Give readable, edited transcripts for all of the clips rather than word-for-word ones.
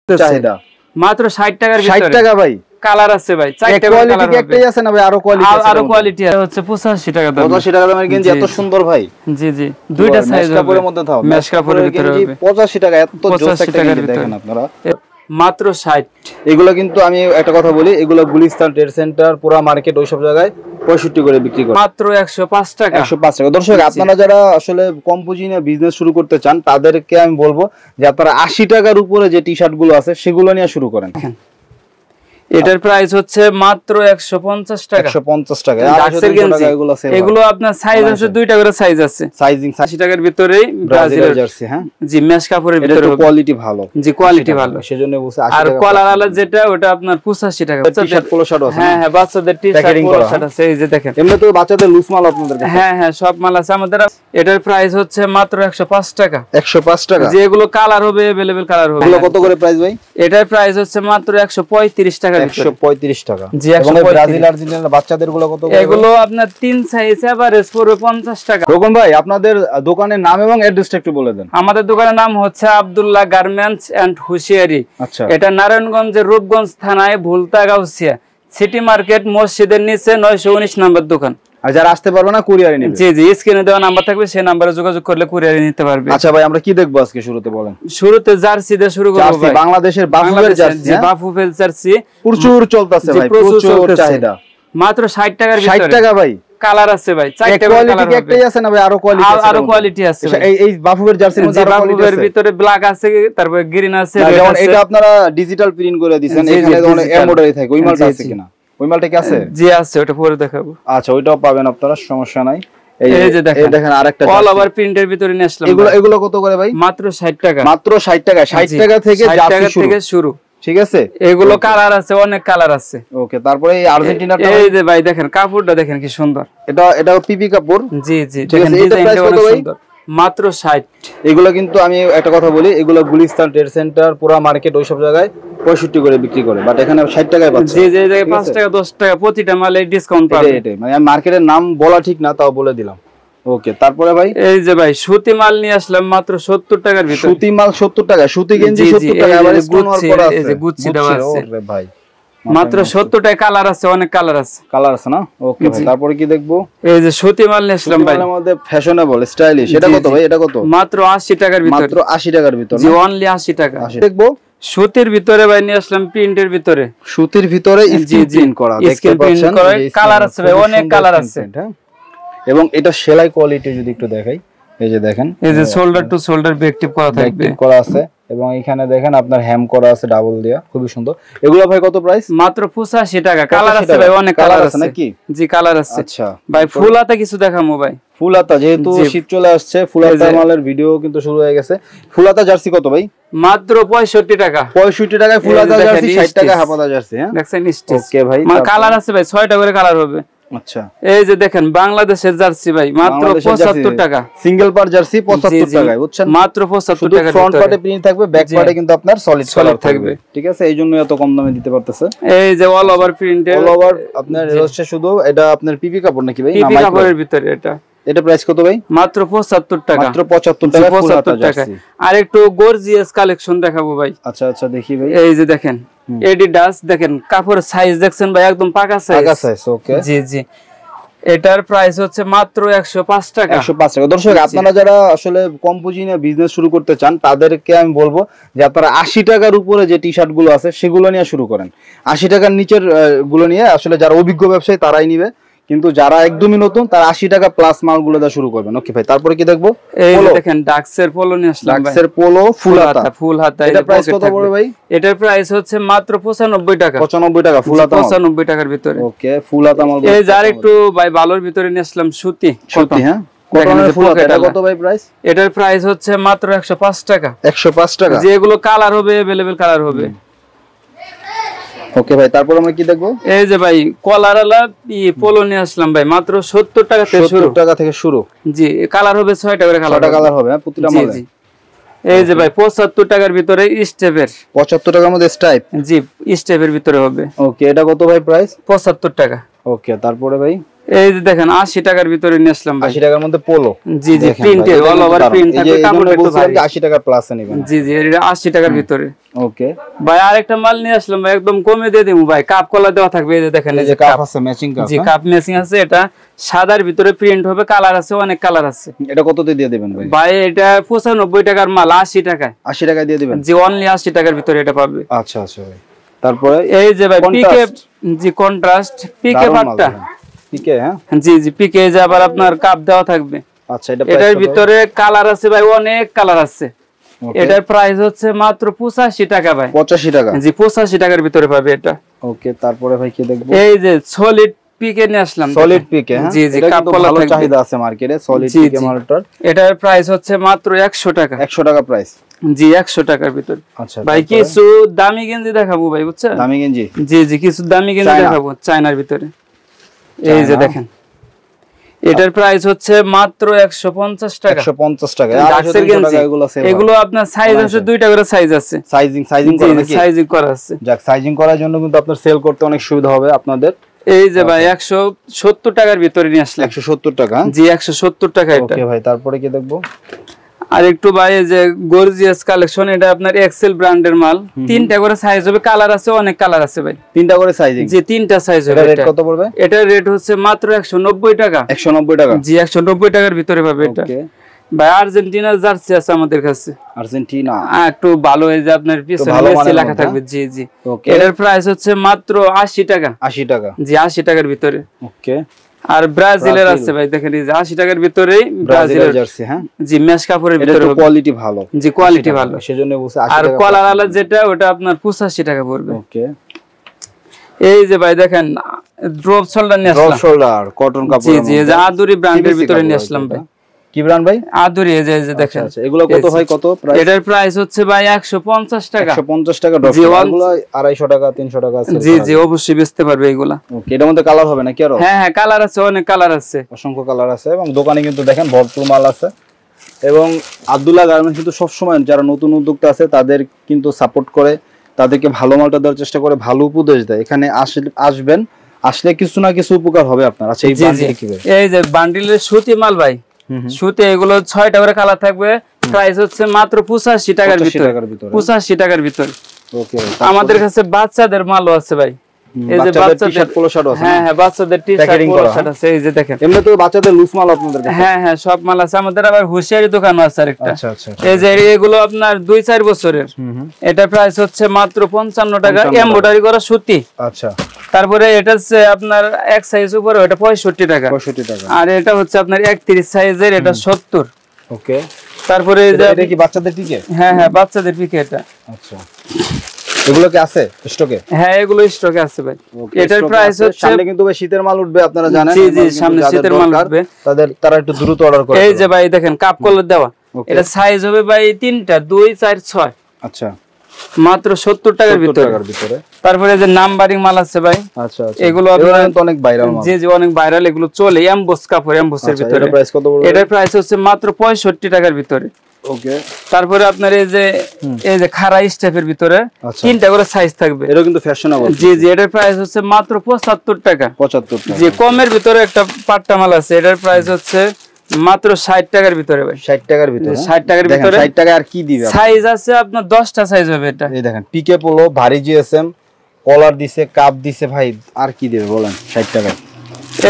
চাহিদা মাত্র 60 টাকার ভিতরে 60 টাকা ভাই কালার আছে ভাই, চারটা কোয়ালিটি কি একটাই আছে না ভাই? আরো কোয়ালিটি হচ্ছে 85 টাকা দাম। 85 টাকা দামের গেঞ্জি এত সুন্দর ভাই। জি জি, দুইটা সাইজ হবে, কাপড়ের মধ্যে দাও, মেশ কাপড়ের ভিতরে হবে। 85 টাকা এত জোস একটা গেঞ্জি দেখেন আপনারা, মাত্র 60। এগুলো কিন্তু আমি একটা কথা বলি, এগুলো গুলিস্তান ট্রেড সেন্টার পুরা মার্কেট ওই সব জায়গায় 65 করে বিক্রি করে, মাত্র 105 টাকা। 105 টাকা। দর্শক আপনারা যারা আসলে কম পুঁজি নিয়ে বিজনেস শুরু করতে চান তাদেরকে আমি বলবো যে আপনারা 80 টাকার উপরে যে টি-শার্ট গুলো আছে সেগুলো নিয়ে শুরু করেন। এটার প্রাইস হচ্ছে মাত্র 150 টাকা। 150 টাকা। এগুলো আপনার সাইজ আছে, দুইটা করে সাইজ আছে, সাইজিং 80 টাকার ভিতরেই ব্রাজিলের জার্সি। হ্যাঁ জি, মেশ কাপড়ের ভিতরে হবে, কোয়ালিটি ভালো। জি কোয়ালিটি ভালো, সেজন্য বলছি 80 টাকা। আর কলার আলা যেটা ওটা আপনার 85 টাকা। টি-শার্ট পোলো শার্ট আছে। হ্যাঁ হ্যাঁ, বাচ্চাদের টি-শার্ট পোলো শার্ট আছে, এই যে দেখেন। এমনি তো বাচ্চাদের লুজ মাল আপনাদের কাছে? হ্যাঁ হ্যাঁ, সব মাল আছে আমাদের। এটার প্রাইস হচ্ছে মাত্র 105 টাকা। 105 টাকা। যেগুলো কালার হবে, अवेलेबल কালার হবে। এগুলো কত করে প্রাইস ভাই? এটার প্রাইস হচ্ছে মাত্র 135 টাকা। 135 টাকা। জি, এবং ব্রাজিল আর্জেন্টিনা বাচ্চাদের গুলো কত করে? এগুলো আপনার 3 সাইজ এভারেজ পড়বে 50 টাকা। রকম ভাই, আপনাদের দোকানের নাম এবং অ্যাড্রেসটা একটু বলে দেন। আমাদের দোকানের নাম হচ্ছে আব্দুল্লাহ গার্মেন্টস এন্ড হুশিয়ারি। আচ্ছা, এটা নারায়ণগঞ্জের রূপগঞ্জ থানায় ভুলতা গাউসিয়া সিটি মার্কেট মসজিদের নিচে 919 নম্বর দোকান। আর যারা আসতে পারবে না কুরিয়ারে নেবে? জি জি, স্ক্রিনে দেওয়া নাম্বার থাকবে, সেই নম্বরে যোগাযোগ করলে কুরিয়ারে নিতে পারবে। আচ্ছা ভাই, আমরা কি দেখবো আজকে শুরুতে বলেন? শুরুতে জার্সি দিয়ে শুরু করব ভাই। বাংলাদেশের বাফুফেল জার্সি। জি, বাফুফেল জার্সি প্রচুর চলতেছে ভাই, প্রচুর চাহিদা। মাত্র 60 টাকার ভিতরে। 60 টাকা ভাই। কালার আছে ভাই, চারটা কালার হবে। একটাই আছে না ভাই? আরো কোয়ালিটি আছে ভাই। এই বাফুফের জার্সির মধ্যে বাফুফের ভিতরে ব্ল্যাক আছে, তারপর গ্রিন আছে, রেড যেমন আছে। এটা আপনারা ডিজিটাল প্রিন্ট করে দিবেন, এখানে যেমন এমব্রয়ডারি থাকে। ওই মালটা আছে কিনা? ওই মালটা কি আছে? জি আছে, ওটা পরে দেখাবো। আচ্ছা, ওইটাও পাবেন আপনারা, সমস্যা নাই। এই যে দেখেন আরেকটা অল ওভার প্রিন্টের ভিতরে নিয়ে আসলাম। এগুলো কত করে ভাই? মাত্র 60 টাকা। মাত্র 60 টাকা। 60 টাকা থেকে জার্সি শুরু। ঠিক আছে, এগুলো কালার আছে, অনেক কালার আছে। ওকে, তারপরে এই আর্জেন্টিনাটা, এই যে ভাই দেখেন কাপড়টা দেখেন কি সুন্দর। এটা পিপি কাপড়। জি জি, দেখেন ডিজাইনটা অনেক সুন্দর। মাত্র 60। এগুলো কিন্তু আমি একটা কথা বলি, এগুলো গুলিস্তান ট্রেড সেন্টার পুরা মার্কেট ওই সব জায়গায় 65 করে বিক্রি করে, বাট এখানে 60 টাকায় পাচ্ছেন। জি, যে জায়গায় 5 টাকা 10 টাকা প্রতিটা মালে ডিসকাউন্ট পাবে। এটাই মানে আমি মার্কেটের নাম বলা ঠিক না, তাও বলে দিলাম। ওকে, তারপরে ভাই এই যে ভাই সুতি মাল নিয়ে আসলাম মাত্র 70 টাকার ভিতরে। সুতি মাল 70 টাকা, সুতি গেঞ্জি 70 টাকা। আবার স্টোন ওয়ার্ক করা আছে, এই যে গুচ্ছি দেওয়া আছে। ওরে ভাই, মাত্র 70 টাকা। কালার আছে, অনেক কালার আছে। কালার আছে না? ওকে ভাই, তারপরে কি দেখবো? এই যে সুতি মাল নিয়ে আসলাম ভাই, এর মধ্যে ফ্যাশনেবল স্টাইলিশ। এটা কত ভাই? এটা কত? মাত্র 80 টাকার ভিতরে। মাত্র 80 টাকার ভিতরে। জি, অনলি 80 টাকা। দেখবো সুতির ভিতরে ভাই নিয়ে আসলাম প্রিন্টের ভিতরে। সুতির ভিতরে স্ক্রিন প্রিন্ট করা, দেখতে পাচ্ছেন। কালার আছে ভাই, অনেক কালার আছে। এবং এটা সেলাই কোয়ালিটি যদি একটু দেখাই, এই যে দেখেন, এই যে শোল্ডার টু শোল্ডার ব্যাক টিপ করা থাকবে, করা আছে। এবং এখানে দেখেন আপনার হ্যাম করা আছে ডাবল দেয়া, খুবই সুন্দর। এগুলো ভাই কত প্রাইস? মাত্র 85 টাকা। কালার আছে ভাই, অনেক কালার আছে নাকি? জি, কালার আছে। আচ্ছা ভাই ফুল হাতা কিছু দেখামু ভাই। ফুল হাতা, যেহেতু শীত চলে আসছে, ফুল হাতা মালের ভিডিও কিন্তু শুরু হয়ে গেছে। ফুল হাতা জার্সি কত ভাই? মাত্র 65 টাকা। 65 টাকায় ফুল হাতা জার্সি, 60 টাকা হাফ হাতা জার্সি। হ্যাঁ, দেখছেন স্টিচ। ওকে ভাই, কালার আছে ভাই, 6টা করে কালার হবে। আচ্ছা, এই যে দেখেন বাংলাদেশের জার্সি ভাই, মাত্র 75 টাকা। সিঙ্গেল পার জার্সি 75 টাকায়, বুঝছেন? মাত্র 75 টাকা। ফ্রন্ট পার্টে প্রিন্ট থাকবে, ব্যাক পার্টে কিন্তু আপনার সলিড কালার থাকবে। ঠিক আছে, এই জন্য এত কম দামে দিতে পারতেছে। এই যে অল ওভার প্রিন্টের, অল ওভার আপনার হচ্ছে শুধু এটা আপনার পিপি কাপড় নাকি ভাই? না, পিপি কাপড়ের ভিতরে এটা প্রাইস কত ভাই? মাত্র 75 টাকা। মাত্র 75 টাকা, 75 টাকা। আর একটু গর্জিয়াস কালেকশন দেখাবো ভাই। আচ্ছা আচ্ছা, দেখি ভাই। এই যে দেখেন এডিডাস, দেখেন কাপড়ের সাইজ দেখছেন ভাই, একদম পাকা সাইজ। পাকা সাইজ, ওকে। জি জি, এটার প্রাইস হচ্ছে মাত্র 105 টাকা। 105 টাকা। দর্শক আপনারা যারা আসলে কম পুঁজি নিয়ে বিজনেস শুরু করতে চান তাদেরকে আমি বলবো যে আপনারা 80 টাকার উপরে যে টি-শার্ট গুলো আছে সেগুলো নিয়ে শুরু করেন। 80 টাকার নিচের গুলো নিয়ে আসলে যারা অভিজ্ঞ ব্যবসায়ী তারাই নিবে, কিন্তু যারা একদমই নতুন তারা 80 টাকা প্লাস মালগুলো দিয়ে শুরু করবেন। ওকে ভাই, তারপরে কি দেখবো? এই দেখেন ডাক্সের পোলো নিয়ে আসলাম ভাই। ডাক্সের পোলো ফুল হাতা। ফুল হাতা। এটার প্রাইস কত পড়বে ভাই? এটার প্রাইস হচ্ছে মাত্র 95 টাকা। 95 টাকা ফুল হাতা, 95 টাকার ভিতরে। ওকে, ফুল হাতা মাল। এই যার একটু ভাই ভালোর ভিতরে নিয়ে আসলাম সুতি। সুতি, হ্যাঁ, কটনের ফুল হাতা। এটা কত ভাই প্রাইস? এটার প্রাইস হচ্ছে মাত্র 105 টাকা। 105 টাকা। যেগুলো কালার হবে, अवेलेबल কালার হবে। ওকে ভাই, তারপর আমরা কি দেখবো? এই যে ভাই কলারওয়ালা পোলো নিয়ে আসলাম ভাই, মাত্র 70 টাকা থেকে শুরু। 70 টাকা থেকে শুরু। জি, কালার হবে 6টা করে কালার। 6টা কালার হবে প্রতিটা মালে। জি, এই যে ভাই 75 টাকার ভিতরে স্টেপের। 75 টাকার মধ্যে স্টাইপ। জি, স্টেপের ভিতরে হবে। ওকে, এটা কত ভাই প্রাইস? 75 টাকা। ওকে, তারপরে ভাই এই যে দেখেন 80 টাকার ভিতরে নিয়ে আসলাম ভাই। 80 টাকার মধ্যে পোলো। জি জি, প্রিন্টেড অল ওভার প্রিন্ট থাকবে, কাপড়টা একটু ভারী। 80 টাকা প্লাস নেবেন। জি জি, এটা 80 টাকার ভিতরে। ওকে ভাই আরেকটা মাল নিয়ে আসলাম ভাই, একদম কমে দিয়ে দেবো ভাই, কাপ কলা দেওয়া থাকবে। এই যে দেখেন, এই যে কাপ আছে, ম্যাচিং কাপ। জি, কাপ ম্যাচিং আছে। এটা সাদার ভিতরে প্রিন্ট হবে, কালার আছে, অনেক কালার আছে। এটা কততে দিয়ে দিবেন ভাই? ভাই এটা 95 টাকার মাল 80 টাকায়। 80 টাকায় দিয়ে দিবেন? জি, অনলি 80 টাকার ভিতরে এটা পাবে। আচ্ছা আচ্ছা ভাই। তারপরে এই যে ভাই পিকে, জি কন্ট্রাস্ট পিকে পাটটা। পিকে, হ্যাঁ জি জি, পিকে যে আবার আপনার কাপ দেওয়া থাকবে। আচ্ছা, এটা এটার ভিতরে কালার আছে ভাই, অনেক কালার আছে। এটার প্রাইস হচ্ছে মাত্র 85 টাকা ভাই। 85 টাকা? জি, 85 টাকার ভিতরে পাবে এটা। ওকে, তারপরে ভাই কি দেখবো? এই যে সলিড পিকে নিয়ে আসলাম। সলিড পিকে, হ্যাঁ জি জি, কাপ কলা ভালো থাকবে। চাহিদা আছে মার্কেটে সলিড পিকে মালটার। এটার প্রাইস হচ্ছে মাত্র 100 টাকা। 100 টাকা প্রাইস? জি, 100 টাকার ভিতরে। আচ্ছা ভাই কিছু দামি গেঞ্জি দেখাবো ভাই, বুঝছেন? দামি গেঞ্জি? জি জি, কিছু দামি গেঞ্জি দেখাবো চায়নার ভিতরে। এই যে দেখেন, এটার প্রাইস হচ্ছে মাত্র 150 টাকা। 150 টাকা? ডাক্সের গেঞ্জি এগুলো আপনার সাইজ আছে, দুইটা করে সাইজ আছে। সাইজিং করা নাকি? সাইজিং করা আছে। যাক, সাইজিং করার জন্য কিন্তু আপনার সেল করতে অনেক সুবিধা হবে আপনাদের। এই যে ভাই 170 টাকার ভিতরে নিয়ে আসলে। 170 টাকা? জি, 170 টাকা এটা। ওকে ভাই, তারপরে কি দেখবো? আর একটু ভাই এই যে গর্জিয়াস কালেকশন, এটা আপনার এক্সেল ব্র্যান্ডের মাল। তিনটা করে সাইজ হবে, কালার আছে, অনেক কালার আছে ভাই। তিনটা করে সাইজিং? জি, তিনটা সাইজ হবে। এটা রেট কত পড়বে? এটা রেট হচ্ছে মাত্র 190 টাকা। 190 টাকা? জি, 190 টাকার ভিতরে পাবে এটা। ওকে ভাই আর্জেন্টিনার জার্সি আছে আমাদের কাছে। আর্জেন্টিনা? একটু ভালো, এই যে আপনার পিছনে মেসি লেখা থাকবে। জি জি, এটার প্রাইস হচ্ছে মাত্র 80 টাকা। 80 টাকা? জি, 80 টাকার ভিতরে। ওকে। আর ব্রাজিলের আছে ভাই, দেখেন এই যে 80 টাকার ভিতরেই ব্রাজিলের জার্সি, হ্যাঁ জি, মেশ কাপড়ের ভিতরে হবে। কোয়ালিটি ভালো? জি, কোয়ালিটি ভালো, সেজন্য বলছি 80 টাকা। আর কলার আলা যেটা, ওটা আপনার 85 টাকা পড়বে। ওকে। এই যে ভাই দেখেন, ড্রপ শোল্ডার নিয়ে আসলাম। ড্রপ শোল্ডার কটন কাপড়? জি জি, এই যে আদুরি ব্র্যান্ডের ভিতরে নিয়ে আসলাম ভাই। কি ব্র্যান্ড ভাই? আদুরি। এই যে দেখেন, আচ্ছা, এগুলো কত হয়, কত প্রাইস? এটার প্রাইস হচ্ছে ভাই 150 টাকা। 150 টাকা ড্রপ? এগুলো 250 টাকা 300 টাকা আছে? জি জি, অবশ্যই বেচতে পারবে এগুলা। ওকে, এটার মধ্যে কালার হবে নাকি আরো? হ্যাঁ হ্যাঁ, কালার আছে, অনেক কালার আছে, অসংখ্য কালার আছে। এবং দোকানে কিন্তু দেখেন ভরপুর মাল আছে। এবং আব্দুল্লাহ গার্মেন্টস কিন্তু সবসময় যারা নতুন উদ্যোক্তা আছে তাদের কিন্তু সাপোর্ট করে, তাদেরকে ভালো মালটা দেওয়ার চেষ্টা করে, ভালো উপদেশ দেয়। এখানে আসবেন, আসলে কিছু না কিছু উপকার হবে আপনার। আচ্ছা, এই বান্ডিল কি ভাই? এই যে বান্ডিলের সুতি মাল ভাই, সুতি এগুলো 6টা করে কালার থাকবে। প্রাইস হচ্ছে মাত্র 85 টাকার ভিতরে। 85 টাকার ভিতরে। ওকে, আমাদের কাছে বাচ্চাদের মালও আছে ভাই। এই যে বাচ্চাদের টি-শার্ট পোলো শার্ট আছে? হ্যাঁ হ্যাঁ, বাচ্চাদের টি-শার্ট পোলো শার্ট আছে। এই যে দেখেন, এমনি তো বাচ্চাদের লুজ মাল আপনাদের কাছে? হ্যাঁ হ্যাঁ, সব মাল আছে আমাদের। আবার হুশিয়ারি দোকানও আছে আরেকটা। আচ্ছা আচ্ছা। এই যে এগুলো আপনার 2-4 বছরের। এটা প্রাইস হচ্ছে মাত্র 55 টাকা, এমব্রয়ডারি করা সুতি। আচ্ছা। তারপরে এটা হচ্ছে আপনার এক সাইজ উপরে, এটা 65 টাকা। 65 টাকা। আর এটা হচ্ছে আপনার 31 সাইজের, এটা 70। ওকে। তারপরে এটা কি বাচ্চাদের টিকে? হ্যাঁ হ্যাঁ, বাচ্চাদের পিকে এটা। আচ্ছা, এগুলো কি আছে স্টকে? হ্যাঁ, এগুলো স্টকে আছে ভাই। এটার প্রাইস হচ্ছে, সামনে কিন্তু ভাই শীতের মাল উঠবে, আপনারা জানেন। জি জি, সামনে শীতের মাল উঠবে, তারা একটু দ্রুত অর্ডার করে। এই যে ভাই দেখেন, কাপ কলার দেওয়া। এটা সাইজ হবে ভাই 3টা, 2, 4, 6। আচ্ছা, মাত্র 70 টাকার ভিতরে। তারপরে যে নাম্বারিং মাল আছে ভাই। আচ্ছা আচ্ছা, এগুলো তো অনেক ভাইরাল মাল। জি জি, অনেক ভাইরাল, এগুলো চলে। এমবোস কাপড়, এমবোসের ভিতরে। এটার প্রাইস কত বলবো? এটার প্রাইস হচ্ছে মাত্র 65 টাকার ভিতরে। ওকে। তারপরে আপনার এই যে খাড়া স্টেপের ভিতরে 3টা করে সাইজ থাকবে। এটা কিন্তু ফ্যাশনেবল। জি জি, এটার প্রাইস হচ্ছে মাত্র 75 টাকা। 75 টাকা। জি, কমের ভিতরে একটা পাট্টা মাল আছে, এটার প্রাইস হচ্ছে মাত্র 60 টাকার ভিতরে ভাই। 60 টাকার ভিতরে? 60 টাকার ভিতরে। 60 টাকা আর কি দিবে? সাইজ আছে আপনার 10টা সাইজ হবে এটা। এই দেখেন, পিকে পোলো, ভারী জিএসএম, কলার দিছে, কাপ দিছে ভাই, আর কি দিবে বলেন 60 টাকায়?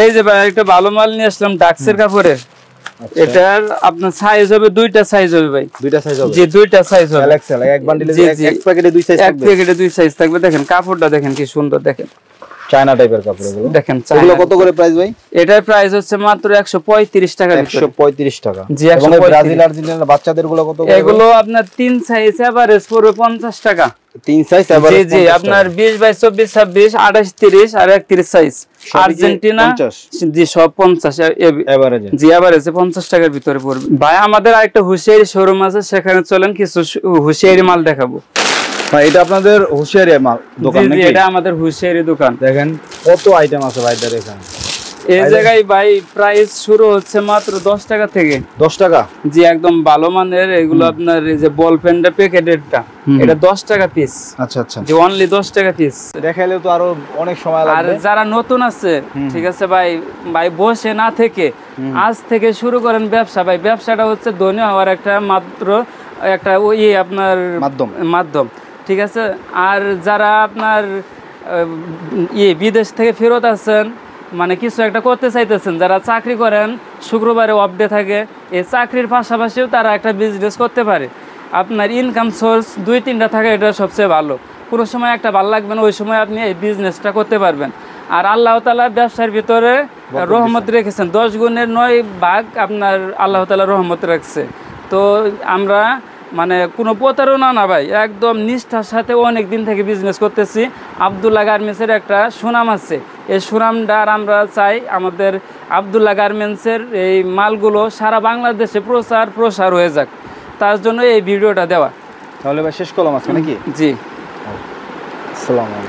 এই যে ভাই একটা ভালো মাল নিয়ে আসলাম ডাক্সের কাপড়ের। এটার আপনার সাইজ হবে 2টা সাইজ হবে ভাই। 2টা সাইজ হবে? জি, 2টা সাইজ হবে। এক্সেল, এক বান্ডিলে এক প্যাকেটে 2 সাইজ থাকবে? এক প্যাকেটে 2 সাইজ থাকবে। দেখেন কাপড়টা, দেখেন কি সুন্দর, দেখেন চায়না টাইপের কাপড় এগুলো। দেখেন, এগুলো কত করে প্রাইস ভাই? এটার প্রাইস হচ্ছে মাত্র 135 টাকা। 135 টাকা? জি, এবং ব্রাজিল আর্জেন্টিনার বাচ্চাদের গুলো কত করে? এগুলো আপনার 3 সাইজ এভারেজ পড়বে 50 টাকা। 3 সাইজ এভারেজ? জি জি, আপনার 20 বাই 24, 26, 28, 30 আর 31 সাইজ। আর্জেন্টিনা জি সব 50 এভারেজ। জি, এভারেজে 50 টাকার ভিতরে পড়বে ভাই। আমাদের আরেকটা হুশিয়ারি শোরুম আছে, সেখানে চলেন কিছু হুশিয়ারি মাল দেখাবো। এটা আপনাদের হুশিয়ারি মাল দোকান নাকি? জি, এটা আমাদের হুশিয়ারি দোকান। দেখেন কত আইটেম আছে ভাই, দেখেন এই জায়গায় ভাই প্রাইস শুরু হচ্ছে মাত্র 10 টাকা থেকে। 10 টাকা? জি, একদম ভালো মানের। এগুলো আপনার এই যে বল পেনটা প্যাকেটেরটা, এটা 10 টাকা পিস। আচ্ছা আচ্ছা, যে অনলি 10 টাকা পিস। দেখাইলে তো আরো অনেক সময় লাগবে। আর যারা নতুন আছে, ঠিক আছে ভাই, ভাই বসে না থেকে আজ থেকে শুরু করেন ব্যবসা। ভাই ব্যবসাটা হচ্ছে ধনী হওয়ার একটা মাত্র একটা ওই আপনার মাধ্যম, ঠিক আছে। আর যারা আপনার বিদেশ থেকে ফেরত আছেন, মানে কিছু একটা করতে চাইতেছেন, যারা চাকরি করেন, শুক্রবারে অফ ডে থাকে, এই চাকরির পাশাপাশিও তারা একটা বিজনেস করতে পারে। আপনার ইনকাম সোর্স 2-3টা থাকে, এটা সবচেয়ে ভালো। কোনো সময় একটা ভালো লাগবে না, ওই সময় আপনি এই বিজনেসটা করতে পারবেন। আর আল্লাহ তাআলা ব্যবসার ভিতরে রহমত রেখেছেন, 10 গুণের 9 ভাগ আপনার আল্লাহ তাআলা রহমত রাখছে। তো আমরা মানে কোনো প্রতারণা না ভাই, একদম নিষ্ঠার সাথে অনেক দিন থেকে বিজনেস করতেছি। আব্দুল্লাহ গার্মেন্টসের একটা সুনাম আছে, এই সুনামটা আমরা চাই আমাদের আব্দুল্লাহ গার্মেন্টসের এই মালগুলো সারা বাংলাদেশে প্রসার হয়ে যাক, তার জন্য এই ভিডিওটা দেওয়া। তাহলে ভাই শেষ করলাম আজকে নাকি? জি, আসসালামু আলাইকুম।